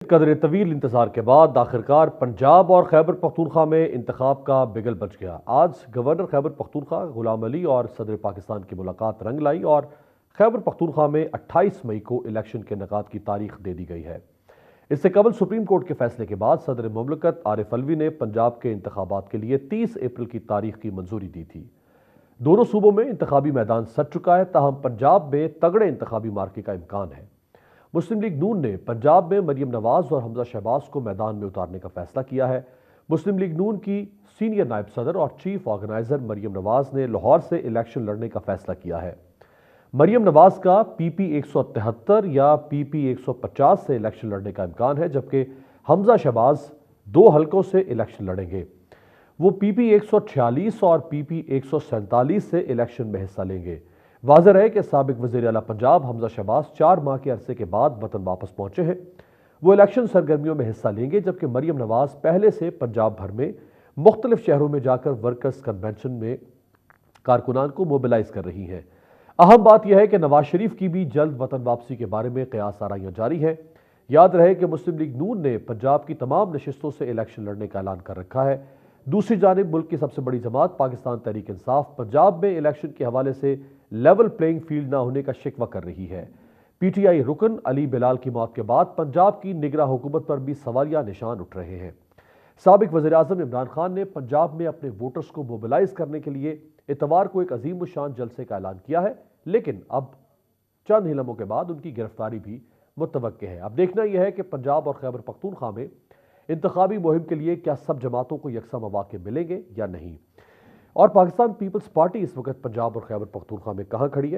قدر طویل انتظار کے بعد آخرکار پنجاب اور خیبر پختونخوا میں انتخاب کا بگل بج گیا۔ آج گورنر خیبر پختونخوا غلام علی اور صدر پاکستان کی ملاقات رنگ لائی اور خیبر پختونخوا میں 28 مئی کو الیکشن کے انعقاد کی تاریخ دے دی گئی ہے۔ اس سے قبل سپریم کورٹ کے فیصلے کے بعد صدر مملکت عارف الوی نے پنجاب کے انتخابات کے لیے 30 اپریل کی تاریخ کی منظوری دی تھی۔ دونوں صوبوں میں انتخابی میدان سج چکا ہے، تاہم پنجاب میں تگڑے انتخابی مارکے کا امکان ہے۔ مسلم لیگ نون نے پنجاب میں مریم نواز اور حمزہ شہباز کو میدان میں اتارنے کا فیصلہ کیا ہے۔ مسلم لیگ نون کی سینئر نائب صدر اور چیف آرگنائزر مریم نواز نے لاہور سے الیکشن لڑنے کا فیصلہ کیا ہے۔ مریم نواز کا پی پی 173 یا پی پی 150 سے الیکشن لڑنے کا امکان ہے، جبکہ حمزہ شہباز 2 حلقوں سے الیکشن لڑیں گے۔ وہ پی پی 146 اور پی پی 147 سے الیکشن میں حصہ لیں گے۔ واضح ہے کہ سابق وزیر اعلیٰ پنجاب حمزہ شہباز 4 ماہ کے عرصے کے بعد وطن واپس پہنچے ہیں۔ وہ الیکشن سرگرمیوں میں حصہ لیں گے، جبکہ مریم نواز پہلے سے پنجاب بھر میں مختلف شہروں میں جا کر ورکرز کنونشن میں کارکنان کو موبلائز کر رہی ہیں۔ اہم بات یہ ہے کہ نواز شریف کی بھی جلد وطن واپسی کے بارے میں قیاس آرائیاں جاری ہیں۔ یاد رہے کہ مسلم لیگ نون نے پنجاب کی تمام نشستوں سے الیکشن لڑنے کا اعلان کر رکھا ہے۔ دوسری جانب ملک کی سب سے بڑی جماعت پاکستان تحریک انصاف پنجاب میں الیکشن کے حوالے سے لیول پلینگ فیلڈ نہ ہونے کا شکوہ کر رہی ہے۔ پی ٹی آئی رکن علی بلال کی موت کے بعد پنجاب کی نگراں حکومت پر بھی سوالیہ نشان اٹھ رہے ہیں۔ سابق وزیر اعظم عمران خان نے پنجاب میں اپنے ووٹرز کو موبلائز کرنے کے لیے اتوار کو ایک عظیم الشان جلسے کا اعلان کیا ہے، لیکن اب چند ہی لمحوں کے بعد ان کی گرفتاری بھی متوقع ہے۔ اب دیکھنا یہ ہے کہ پنجاب اور خیبر پختونخوا میں انتخابی مہم کے لیے کیا سب جماعتوں کو یکساں مواقع ملیں گے یا نہیں، اور پاکستان پیپلز پارٹی اس وقت پنجاب اور خیبر پختونخوا میں کہاں کھڑی ہے۔